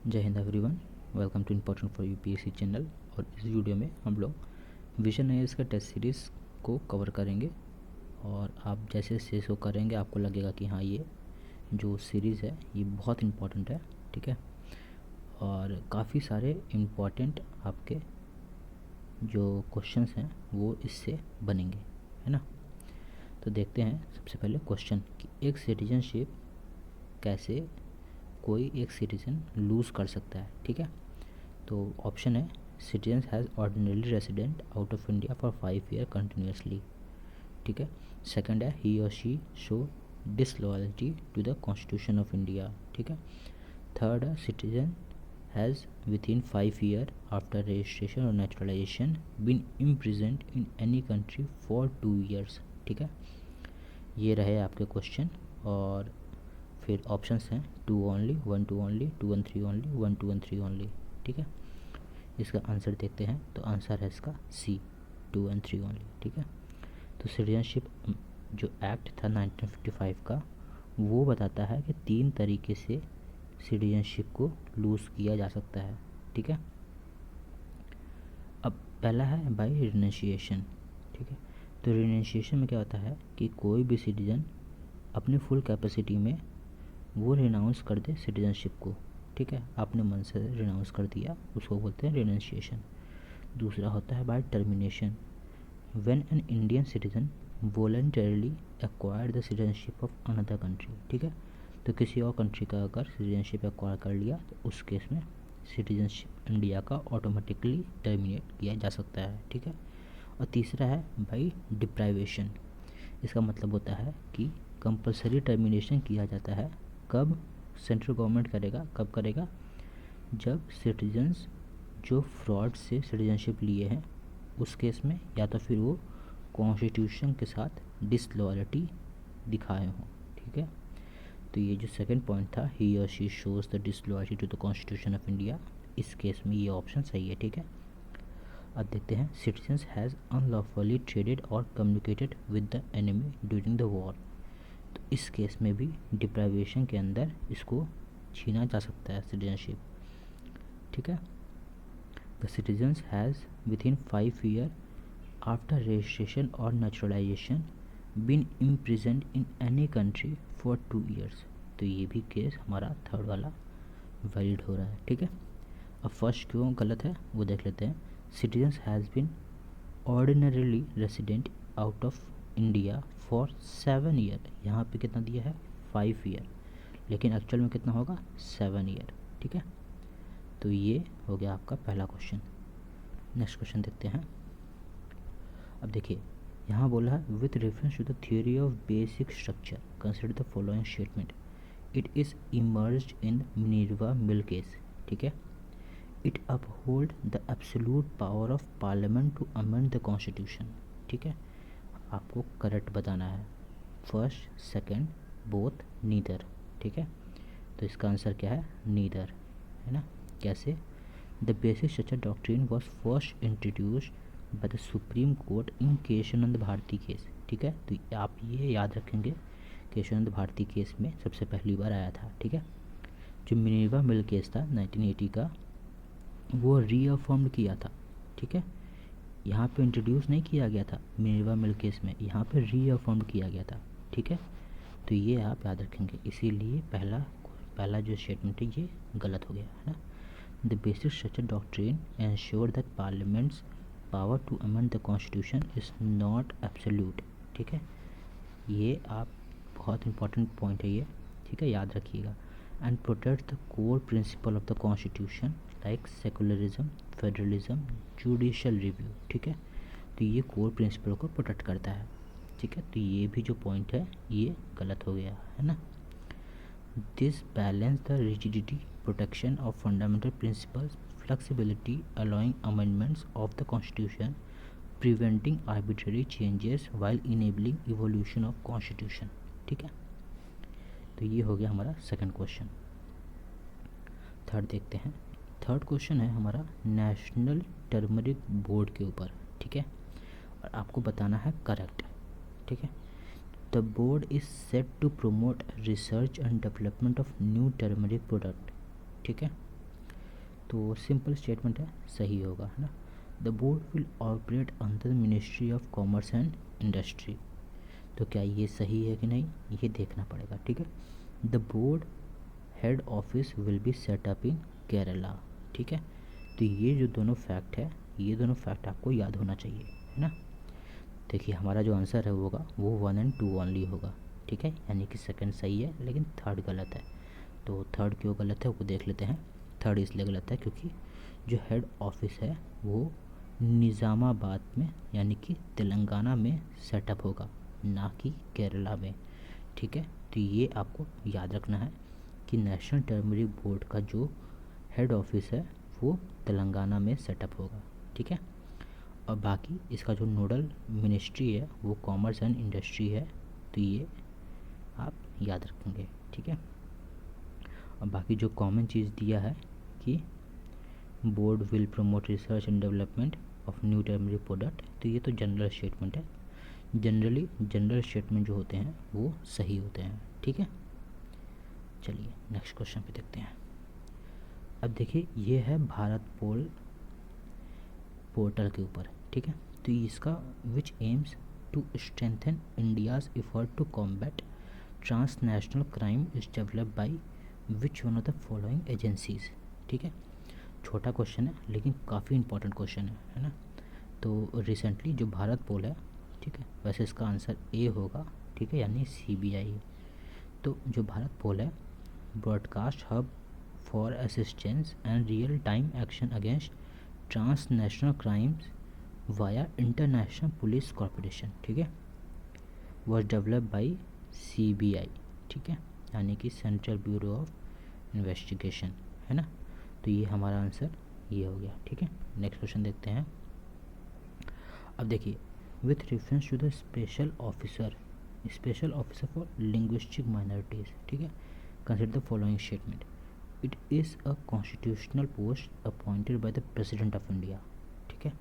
जय हिंद everyone, welcome to important for UPSC channel. और इस वीडियो में हम लोग विजन आईएएस का टेस्ट सीरीज़ को कवर करेंगे। और आप जैसे से शो करेंगे आपको लगेगा कि हाँ, ये जो सीरीज़ है ये बहुत इम्पोर्टेंट है। ठीक है, और काफ़ी सारे इम्पोर्टेंट आपके जो क्वेश्चंस हैं वो इससे बनेंगे, है ना। तो देखते हैं सबसे पहले क्वेश्चन कि एक सिटीजनशिप कैसे कोई एक सिटीजन लूज़ कर सकता है। ठीक है, तो ऑप्शन है citizen has ordinary resident out of India for 5 year continuously. ठीक है, सेकंड है ही और she show disloyalty to the constitution of India. ठीक है, थर्ड है citizen has within 5 year after registration और naturalisation been imprisoned in any country for 2 years. ठीक है, ये रहे आपके क्वेश्चन। और फिर ऑप्शंस हैं 2 ओनली, 1 2 ओनली, 2 1 3 ओनली, 1 2 1 3 ओनली। ठीक है, इसका आंसर देखते हैं। तो आंसर है इसका सी, 2 1 3 ओनली। ठीक है, तो सिटीजनशिप जो एक्ट था 1955 का, वो बताता है कि 3 तरीके से सिटीजनशिप को लूज़ किया जा सकता है। ठीक है, अब पहला है बाय रिनंशिएशन। ठीक है, तो रिनंशिएशन में क्या होता है कि कोई भी सिटीजन अपनी फुल कैपेसिटी में वो रिनाउंस कर दे सिटीजनशिप को। ठीक है, आपने मन से रिनाउंस कर दिया, उसको बोलते हैं रिनंशिएशन। दूसरा होता है by termination, when an Indian citizen voluntarily acquire the citizenship of another country. ठीक है, तो किसी और कंट्री का अगर सिटीजनशिप एक्वायर कर लिया तो उस केस में सिटीजनशिप इंडिया का ऑटोमेटिकली टर्मिनेट किया जा सकता है। ठीक है, और तीसरा है बाई डिप्राइवेशन। इसका मतलब होता है कि कंपलसरी टर्मिनेशन किया जाता है। कब सेंट्रल गवर्नमेंट करेगा, कब करेगा, जब सिटीजन्स जो फ्रॉड से सिटीजनशिप लिए हैं उस केस में, या तो फिर वो कॉन्स्टिट्यूशन के साथ डिसलॉयल्टी दिखाए हों। ठीक है, तो ये जो सेकंड पॉइंट था ही और she shows the disloyalty to the constitution of India, इस केस में ये ऑप्शन सही है। ठीक है, अब देखते हैं सिटीजन्स हैज़ अनलॉफुली ट्रेडेड और communicated with the enemy during the war. तो इस केस में भी डिप्राइवेशन के अंदर इसको छीना जा सकता है सिटीजनशिप। ठीक है, the citizens has within 5 year after registration और naturalisation been imprisoned in any country for 2 years. तो ये भी केस हमारा थर्ड वाला वैलिड हो रहा है। ठीक है, अब फर्स्ट क्यों गलत है वो देख लेते हैं। Citizens has been ordinarily resident out of India for 7 year, यहाँ पे कितना दिया है 5 ईयर, लेकिन एक्चुअल में कितना होगा 7 ईयर। ठीक है, तो ये हो गया आपका पहला क्वेश्चन। नेक्स्ट क्वेश्चन देखते हैं। अब देखिए यहाँ बोला है with reference to the theory of basic structure consider the following statement, it is emerged in Minerva Mill case. ठीक है, it uphold the absolute power of parliament to amend the constitution. ठीक है, आपको करेक्ट बताना है, first second both neither. ठीक है, तो इसका आंसर क्या है नीदर, है ना। कैसे, the basic structure doctrine was first introduced by the Supreme Court in Kesavananda Bharati case. ठीक है, तो आप ये याद रखेंगे केशवानंद भारती केस में सबसे पहली बार आया था। ठीक है, जो मिनर्वा मिल केस था 1980 का, वो रीअफर्म्ड किया था। ठीक है, यहाँ पे इंट्रोड्यूस नहीं किया गया था मिनर्वा मिल केस में, यहाँ पे रीअफर्म्ड किया गया था। ठीक है, तो ये आप याद रखेंगे, इसीलिए पहला जो स्टेटमेंट है ये गलत हो गया, है ना। The basic structure doctrine ensure that parliament's power to amend the constitution is not absolute. ठीक है, ये आप बहुत इंपॉर्टेंट पॉइंट है ये। ठीक है, याद रखिएगा। And protect the core principle of the constitution like secularism, federalism, judicial review. ठीक है, तो ये कोर प्रिंसिपल को प्रोटेक्ट करता है। ठीक है, तो ये भी जो पॉइंट है ये गलत हो गया, है ना। This balance the rigidity protection of fundamental principles, flexibility allowing amendments of the constitution, preventing arbitrary changes while enabling evolution of constitution. ठीक है, तो ये हो गया हमारा सेकंड क्वेश्चन। थर्ड देखते हैं। थर्ड क्वेश्चन है हमारा नेशनल टर्मरिक बोर्ड के ऊपर। ठीक है, और आपको बताना है करेक्ट। ठीक है, the board is set to promote research and development of new turmeric product. ठीक है, तो सिंपल स्टेटमेंट है, सही होगा, है ना। The board will operate under the ministry of commerce and industry. तो क्या ये सही है कि नहीं, ये देखना पड़ेगा, ठीक है। The board head office will be set up in Kerala, ठीक है। तो ये जो दोनों फैक्ट है, ये दोनों फैक्ट आपको याद होना चाहिए, है ना। देखिए हमारा जो आंसर है वो होगा वो 1 और 2 ओनली होगा, ठीक है। यानी कि सेकंड सही है लेकिन थर्ड गलत है। तो थर्ड क्यों गलत है वो देख लेते हैं। थर्ड इसलिए गलत है क्योंकि जो हेड ऑफिस है वो निज़ामाबाद में यानी कि तेलंगाना में सेटअप होगा, ना कि केरला में, ठीक है। तो ये आपको याद रखना है कि नेशनल टर्मरिक बोर्ड का जो हेड ऑफिस है वो तेलंगाना में सेटअप होगा, ठीक है। और बाकी इसका जो नोडल मिनिस्ट्री है वो कॉमर्स एंड इंडस्ट्री है, तो ये आप याद रखेंगे, ठीक है। और बाकी जो कॉमन चीज़ दिया है कि board will promote research and development of new turmeric product, तो ये तो जनरल स्टेटमेंट है। जनरली जनरल स्टेटमेंट जो होते हैं वो सही होते हैं, ठीक है। चलिए नेक्स्ट क्वेश्चन पे देखते हैं। अब देखिए ये है भारत पोल पोर्टल के ऊपर, ठीक है। तो इसका which aims to strengthen India's effort to combat transnational crime is developed by which one of the following agencies, ठीक है। छोटा क्वेश्चन है लेकिन काफ़ी इंपॉर्टेंट क्वेश्चन है ना। तो रिसेंटली जो भारत पोल है, ठीक है, वैसे इसका आंसर ए होगा, ठीक है, यानी CBI। तो जो भारत पोल है broadcast hub for assistance and real time action against transnational crimes via international police corporation, ठीक है, वॉज डेवलप्ड बाय CBI, ठीक है, यानी कि सेंट्रल ब्यूरो ऑफ इन्वेस्टिगेशन, है ना। तो ये हमारा आंसर ये हो गया, ठीक है। नेक्स्ट क्वेश्चन देखते हैं। अब देखिए with reference to the special officer for linguistic minorities, ठीक है, consider the following statement. It is a constitutional post appointed by the president of India, ठीक है।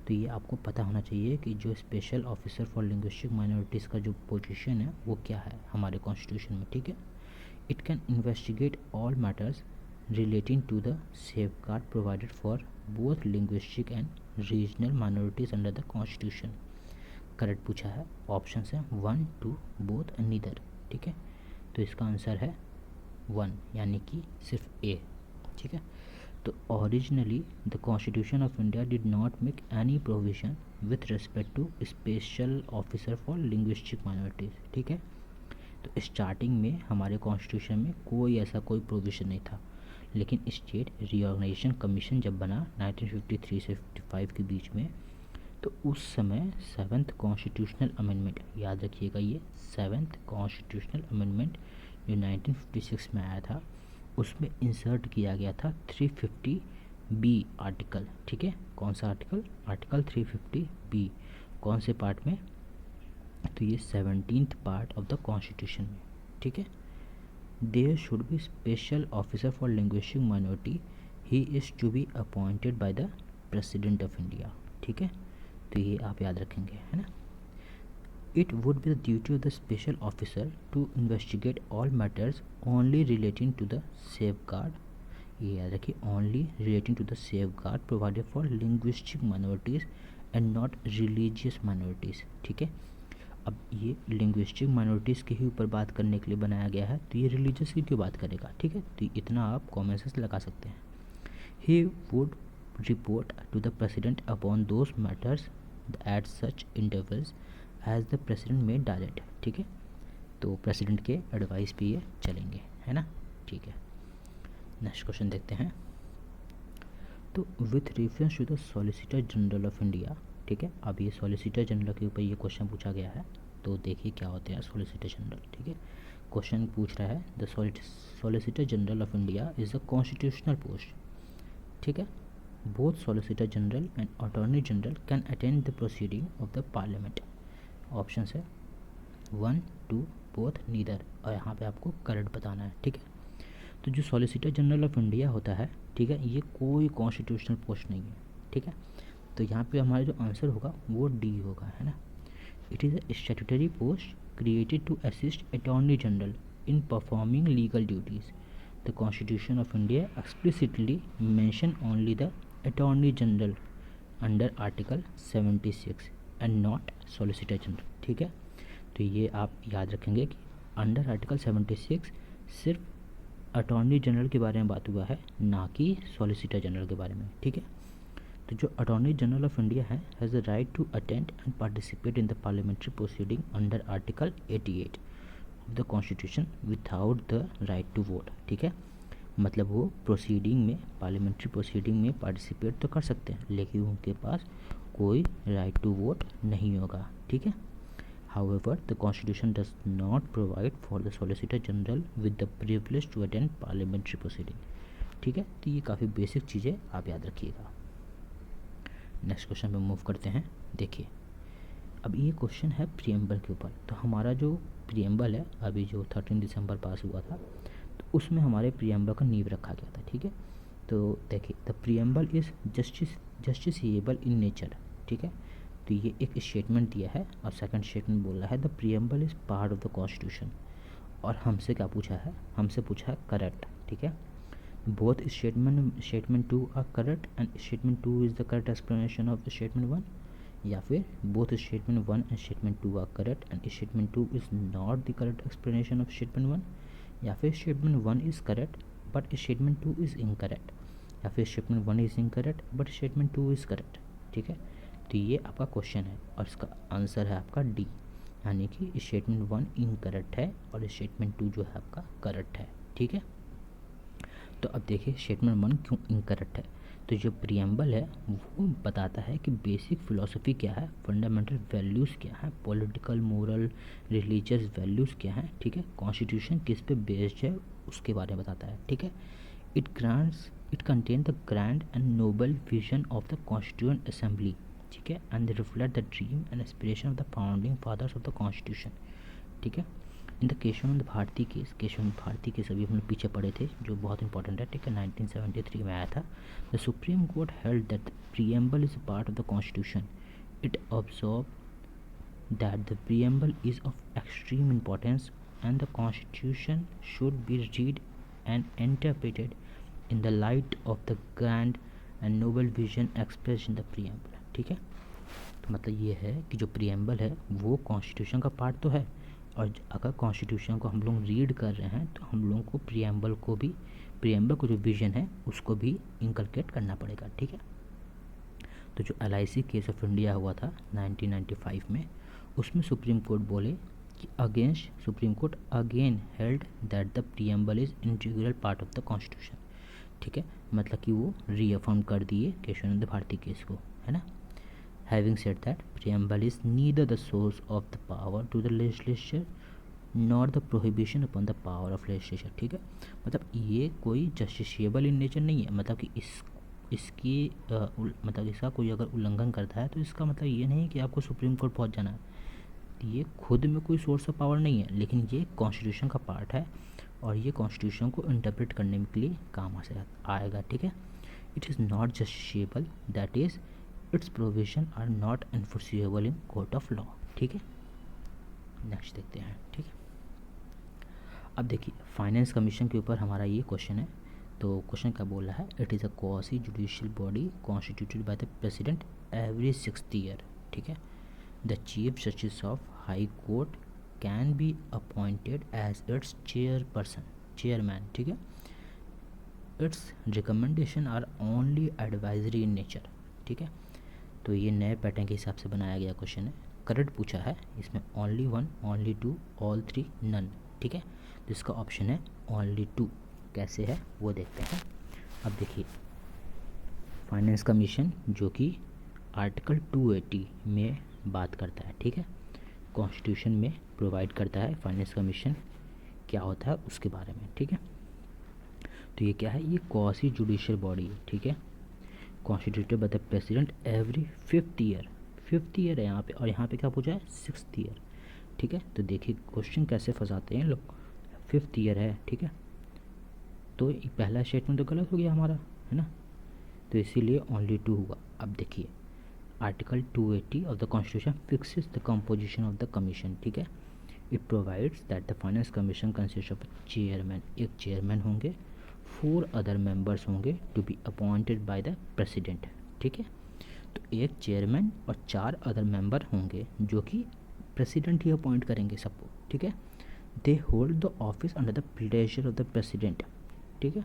तो ये आपको पता होना चाहिए कि जो special officer for linguistic minorities का जो पोजीशन है वो क्या है हमारे कॉन्स्टिट्यूशन में, ठीक है। It can investigate all matters relating to the safeguard provided for both linguistic and regional minorities under the constitution। Correct पूछा है, ऑप्शन है 1, 2, both and neither, ठीक है। तो इसका आंसर है 1 यानी कि सिर्फ ए, ठीक है। तो originally the constitution of India did not make any provision with respect to special officer for linguistic minorities, ठीक है। तो स्टार्टिंग में हमारे कॉन्स्टिट्यूशन में कोई ऐसा कोई प्रोविज़न नहीं था, लेकिन स्टेट रीऑर्गेनाइजेशन कमीशन जब बना 1953 से 55 के बीच में, तो उस समय 7th कॉन्स्टिट्यूशनल अमेंडमेंट, याद रखिएगा ये 7th कॉन्स्टिट्यूशनल अमेंडमेंट जो 1956 में आया था, उसमें इंसर्ट किया गया था 350B आर्टिकल, ठीक है। कौन सा आर्टिकल? Article 350B। कौन से पार्ट में? तो ये 17th part of the constitution में, ठीक है। There should be special officer for linguistic minority. He is to be appointed by the President of India, ठीक है। तो ये आप याद रखेंगे, है ना। It would be the duty of the special officer to investigate all matters only relating to the safeguard, ये याद रखिए, only relating to the safeguard provided for linguistic minorities and not religious minorities, ठीक है। अब ये linguistic minorities के ही ऊपर बात करने के लिए बनाया गया है, तो ये रिलीजियस की क्यों बात करेगा, ठीक है। तो इतना आप कॉमन सेंस लगा सकते हैं। He would report to the president upon those matters at such intervals as the president may direct, ठीक है। तो प्रेसिडेंट के एडवाइस पे ये चलेंगे, है ना, ठीक है। नेक्स्ट क्वेश्चन देखते हैं। तो with reference to the solicitor general of India, ठीक है। अब ये सॉलिसिटर जनरल के ऊपर ये क्वेश्चन पूछा गया है, तो देखिए क्या होते हैं सॉलिसिटर जनरल, ठीक है। क्वेश्चन पूछ रहा है the solicitor general of India is a constitutional post, ठीक है। Both solicitor general and attorney general can attend the proceeding of the parliament. Option है 1, 2, बोथ, नीदर, और यहाँ पे आपको करेक्ट बताना है, ठीक है। तो जो सॉलिसिटर जनरल ऑफ इंडिया होता है, ठीक है, ये कोई कॉन्स्टिट्यूशनल पोस्ट नहीं है, ठीक है। तो यहाँ पे हमारा जो आंसर होगा वो डी होगा, है ना। It is a statutory post created to assist attorney general in performing legal duties. The constitution of India explicitly mention only the attorney general under article 76 and not solicitor general. ठीक है, तो ये आप याद रखेंगे कि अंडर आर्टिकल 76 सिर्फ attorney general के बारे में बात हुआ है, ना कि सॉलिसिटर जनरल के बारे में। ठीक है, तो जो अटॉर्नी जनरल ऑफ इंडिया है has the right to attend and participate in the parliamentary proceeding under article 88 of the constitution without the right to vote. ठीक है, मतलब वो प्रोसीडिंग में, पार्लियामेंट्री प्रोसीडिंग में पार्टिसिपेट तो कर सकते हैं, लेकिन उनके पास कोई राइट टू वोट नहीं होगा। ठीक है, However, the Constitution does not provide for the Solicitor General with the privilege to attend parliamentary proceeding। ठीक है, तो ये काफ़ी बेसिक चीज़ें आप याद रखिएगा। नेक्स्ट क्वेश्चन पे मूव करते हैं। देखिए, अब ये क्वेश्चन है प्रीएम्बल के ऊपर। तो हमारा जो प्रीएम्बल है अभी जो 13 दिसंबर पास हुआ था, तो उसमें हमारे प्रीएम्बल का नींव रखा गया था। ठीक है, तो देखिए, the preamble is justiciable in nature. ठीक है, तो ये एक स्टेटमेंट दिया है और सेकंड स्टेटमेंट बोल रहा है the preamble is part of the constitution. और हमसे क्या पूछा है, हमसे पूछा है करेक्ट। ठीक है, both statement 2 are correct and statement 2 is the correct explanation of statement 1, या फिर both statement 1 and statement 2 are correct and statement 2 is not the correct explanation of statement 1, या फिर statement 1 is correct but statement 2 is incorrect, या फिर statement 1 is incorrect but statement 2 is correct. ठीक है, तो ये आपका क्वेश्चन है और इसका आंसर है आपका डी, यानी कि स्टेटमेंट 1 इनकरेक्ट है और स्टेटमेंट 2 जो है आपका करेक्ट है। ठीक है, तो अब देखिए स्टेटमेंट 1 क्यों इनकरेक्ट है। तो जो प्रीएम्बल है वो बताता है कि बेसिक फ़िलॉसफी क्या है, फंडामेंटल वैल्यूज़ क्या है, पॉलिटिकल, मोरल, रिलीजियस वैल्यूज़ क्या है। ठीक है, कॉन्स्टिट्यूशन किस पे बेस्ड है उसके बारे में बताता है। ठीक है, it contain the grand and noble vision of the constituent assembly. ठीक है, and they reflect the dream and aspiration of the founding fathers of the constitution. ठीक है, in the Kesavananda Bharati case, Kesavananda Bharati case अभी हम लोग पीछे पढ़े थे जो बहुत इंपॉर्टेंट है। ठीक है, 1973 में आया था। The Supreme Court held that preamble is part of the constitution. It observe that the preamble is of extreme importance and the constitution should be read and interpreted in the light of the grand and noble vision express in the preamble. ठीक है, तो मतलब ये है कि जो preamble है वो कॉन्स्टिट्यूशन का पार्ट तो है, और अगर कॉन्स्टिट्यूशन को हम लोग रीड कर रहे हैं तो हम लोगों को प्रीएम्बल को जो विजन है उसको भी इनकलकेट करना पड़ेगा। ठीक है, तो जो LIC केस ऑफ इंडिया हुआ था 1995 में, उसमें सुप्रीम कोर्ट बोले कि supreme court again held that the preamble is integral part of the constitution. ठीक है, मतलब कि वो रीअफर्म कर दिए केशवानंद भारती केस को, है ना। Having said that, preamble is neither the source of the power to the legislature nor the prohibition upon the power of legislature। ठीक है, मतलब ये कोई जस्टिसेबल इन नेचर नहीं है, मतलब कि इसकी मतलब इसका कोई अगर उल्लंघन करता है तो इसका मतलब ये नहीं कि आपको सुप्रीम कोर्ट पहुंच जाना है। ये खुद में कोई सोर्स ऑफ पावर नहीं है, लेकिन ये कॉन्स्टिट्यूशन का पार्ट है और ये कॉन्स्टिट्यूशन को इंटरप्रेट करने के लिए काम आएगा। ठीक है, it is not justiciable, that is its provision are not enforceable in court of law. ठीक है, नेक्स्ट देखते हैं। ठीक है, अब देखिए फाइनेंस कमीशन के ऊपर हमारा ये क्वेश्चन है। तो क्वेश्चन क्या बोल रहा है, it is a quasi judicial body constituted by the president every 6th year. ठीक है, the chief justice of high court can be appointed as its chairman. ठीक है, its recommendation are only advisory in nature. ठीक है, तो ये नए pattern के हिसाब से बनाया गया क्वेश्चन है। करेक्ट पूछा है इसमें ओनली 1, ओनली 2, ऑल 3, नन। ठीक है, तो इसका ऑप्शन है ओनली 2। कैसे है वो देखते हैं। अब देखिए फाइनेंस कमीशन जो कि आर्टिकल 280 में बात करता है। ठीक है, कॉन्स्टिट्यूशन में प्रोवाइड करता है फाइनेंस कमीशन क्या होता है उसके बारे में। ठीक है, तो ये क्या है, ये क्वासी जुडिशियल बॉडी है। ठीक है, constituted by the president every 5th year. 5th year है यहाँ पे, और यहाँ पे क्या पूछा है 6th ईयर। ठीक है, तो देखिए क्वेश्चन कैसे फंसाते हैं लोग। 5th ईयर है, ठीक है, तो पहला स्टेटमेंट तो गलत हो गया हमारा, है ना, तो इसीलिए ओनली 2 हुआ। अब देखिए article 280 of the constitution fixes the composition of the commission. ठीक है, it provides that the finance commission consist of chairman, एक चेयरमैन होंगे 4 अदर मेंबर्स होंगे to be appointed by the president. ठीक है, तो एक चेयरमैन और 4 अदर मेंबर होंगे जो कि प्रेसिडेंट ही अपॉइंट करेंगे सबको। ठीक है, they hold the office under the pleasure of the president. ठीक है,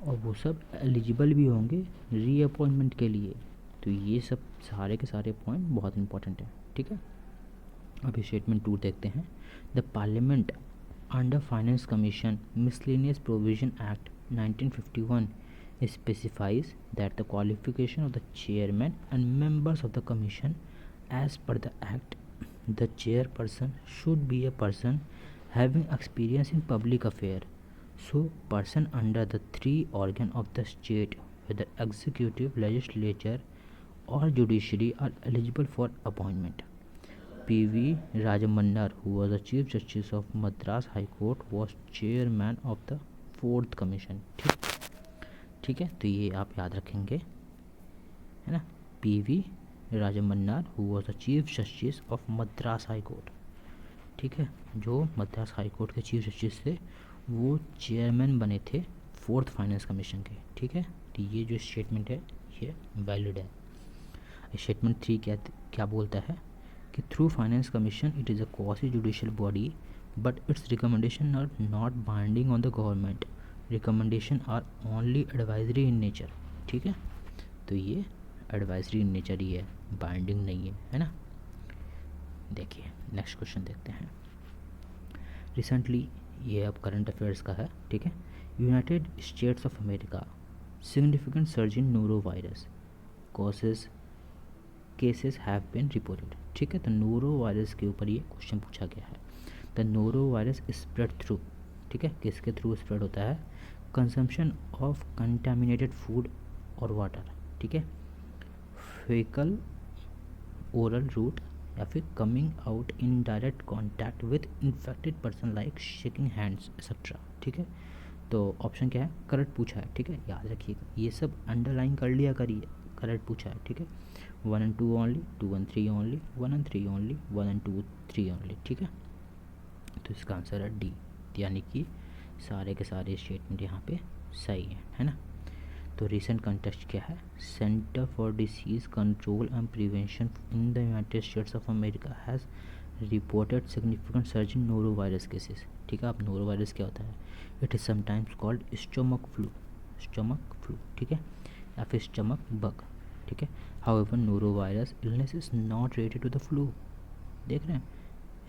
और वो सब एलिजिबल भी होंगे रीअपॉइंटमेंट के लिए। तो ये सब सारे के सारे पॉइंट बहुत इंपॉर्टेंट है। ठीक है, अभी स्टेटमेंट 2 देखते हैं। The parliament under finance commission miscellaneous provision act 1951 specifies that the qualification of the chairman and members of the commission, as per the act, the chairperson should be a person having experience in public affair. So person under the 3 organ of the state, whether executive, legislature or judiciary, are eligible for appointment. P.V. Rajamannar, who was the Chief Justice of Madras High Court, was chairman of the 4th commission. ठीक है, तो ये आप याद रखेंगे, है ना। P.V. Rajamannar, who was the chief justice of Madras high court. ठीक है, जो मद्रास हाई कोर्ट के चीफ जस्टिस थे वो चेयरमैन बने थे 4th फाइनेंस कमीशन के। ठीक है, तो ये जो स्टेटमेंट है ये वैलिड है। स्टेटमेंट 3 क्या बोलता है कि through finance commission it is a quasi judicial body but its recommendation are not binding on the government, recommendation are only advisory in nature. ठीक है, तो ये एडवाइजरी इन नेचर ही है, बाइंडिंग नहीं है ना। देखिए नेक्स्ट क्वेश्चन देखते हैं। रिसेंटली ये अब करंट अफेयर्स का है। ठीक है, United States of America significant surge in norovirus causes cases have been reported. ठीक है, तो नोरो वायरस के ऊपर ये क्वेश्चन पूछा गया है। The noro virus spread through, ठीक है, किसके थ्रू स्प्रेड होता है, कंजम्पशन ऑफ कंटामिनेटेड फूड और वाटर। ठीक है, फेकल ओरल रूट या फिर coming out in direct contact with infected person like shaking hands etcetera. ठीक है, तो ऑप्शन क्या है, करेक्ट पूछा है। ठीक है, याद रखिएगा ये सब अंडरलाइन कर लिया करिए, करेक्ट पूछा है। ठीक है, 1 and 2 only, 2 and 3 only, 1 and 3 only, 1 and 2 3 only। ठीक है, तो इसका आंसर है डी, यानी कि सारे के सारे स्टेटमेंट यहाँ पे सही है ना। तो रिसेंट कंटेस्ट क्या है, center for disease control and prevention in the United States of America has reported significant surge in norovirus cases. ठीक है, अब नोरो वायरस क्या होता है, it is sometimes called stomach flu. ठीक है, या फिर स्टमक बग। ठीक है, however norovirus illness is not related to the flu. देख रहे हैं,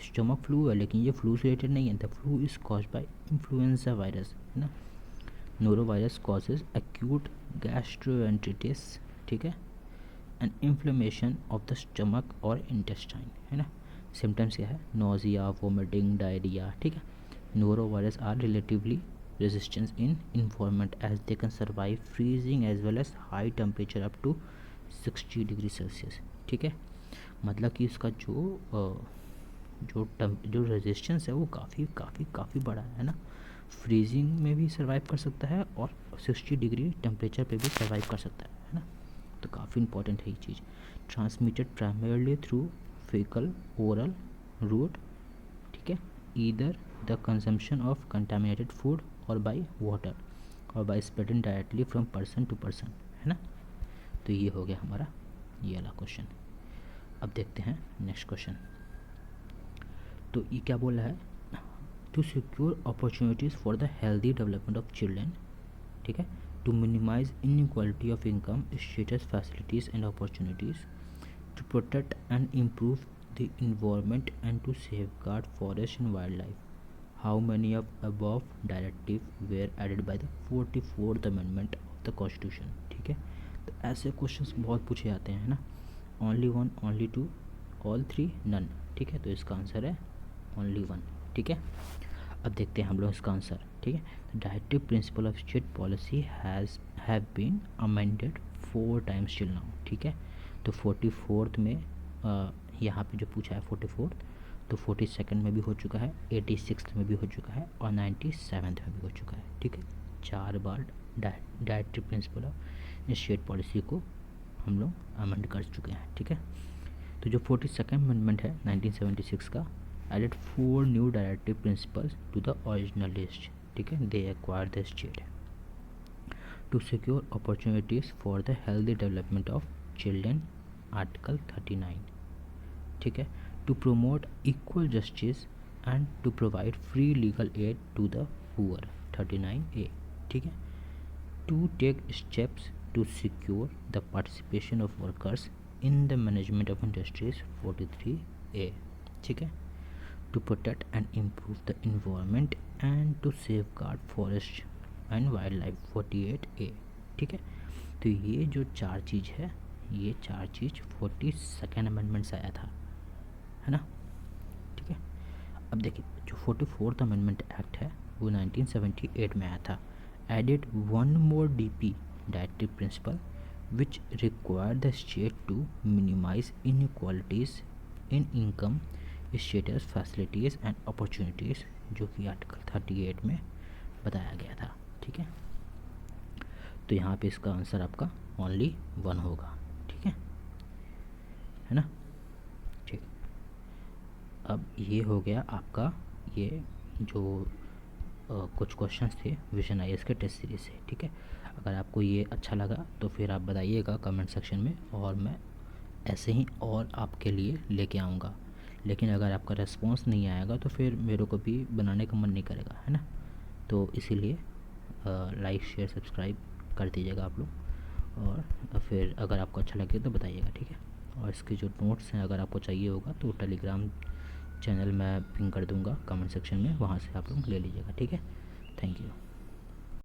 स्टमक फ्लू है लेकिन ये फ्लू से रिलेटेड नहीं है। The flu is caused by influenza virus, है ना। नोरोवायरस कॉजेज एक्यूट गैस्ट्रोएंटेरिटिस, ठीक है, and inflammation of the stomach और इंटेस्टाइन, है ना। सिम्टम्स क्या है, नोजिया, वोमिटिंग, डायरिया। ठीक है, norovirus are relatively resistance in environment as they can survive freezing as well as high temperature up to 60 degree Celsius. ठीक है, मतलब कि इसका जो रेजिस्टेंस है वो काफ़ी बड़ा है ना। फ्रीजिंग में भी सर्वाइव कर सकता है और 60 डिग्री टेम्परेचर पे भी सर्वाइव कर सकता है ना। तो काफ़ी इंपॉर्टेंट है ये चीज़। Transmitted primarily through faecal oral route, ठीक है, either the consumption of contaminated food or by water or by spreading directly from person to person, है ना। तो ये हो गया हमारा ये वाला क्वेश्चन। अब देखते हैं नेक्स्ट क्वेश्चन। तो ये क्या बोल रहा है, to secure opportunities for the healthy development of children, ठीक है, to minimise inequality of income, status, facilities and opportunities, to protect and improve the environment and to safeguard forest and wildlife. How many of above directive were added by the 44th amendment of the Constitution? ठीक है, तो ऐसे questions बहुत पूछे जाते हैं ना। Only 1, only 2, all 3, none। ठीक है, तो इसका आंसर है only 1। ठीक है, अब देखते हैं हम लोग इसका आंसर। ठीक है, the directive principle of state policy have been amended 4 times till now। ठीक है, तो 44th में यहाँ पे जो पूछा है 44th, तो 42nd में भी हो चुका है, 86th में भी हो चुका है और 97th में भी हो चुका है। ठीक है, 4 बार directive principle of state policy को हम लोग अमेंड कर चुके हैं। ठीक है, तो जो 42nd अमेंडमेंट है 1976 का, added 4 new directive principles to the original list. ठीक है, they acquire the state to secure opportunities for the healthy development of children, article 39, ठीक है, to promote equal justice and to provide free legal aid to the poor, 39A, ठीक है, to take steps to secure the participation of workers in the management of industries, 43A, ठीक है, to protect and improve the environment and to safeguard forest and wildlife, 48A, ठीक है। तो ये जो चार चीज़ है, ये चार चीज़ 42nd अमेंडमेंट से आया था, है ना, ठीक है। अब देखिए जो 44th अमेंडमेंट एक्ट है वो 1978 में आया था, added one more DP directive principle which require the state to minimise inequalities in income, status, facilities and opportunities, जो कि आर्टिकल 38 में बताया गया था, ठीक है। तो यहाँ पे इसका आंसर आपका ओनली 1 होगा, ठीक है ना, ठीक। अब ये हो गया आपका ये जो कुछ क्वेश्चंस थे विजन IAS के टेस्ट सीरीज से, ठीक है। अगर आपको ये अच्छा लगा तो फिर आप बताइएगा कमेंट सेक्शन में, और मैं ऐसे ही और आपके लिए लेके आऊँगा। लेकिन अगर आपका रिस्पॉन्स नहीं आएगा तो फिर मेरे को भी बनाने का मन नहीं करेगा, है ना। तो इसीलिए लाइक शेयर सब्सक्राइब कर दीजिएगा आप लोग, और फिर अगर आपको अच्छा लगे तो बताइएगा, ठीक है। और इसके जो नोट्स हैं अगर आपको चाहिए होगा तो टेलीग्राम चैनल मैं पिन कर दूंगा कमेंट सेक्शन में, वहाँ से आप लोग ले लीजिएगा, ठीक है। Thank you.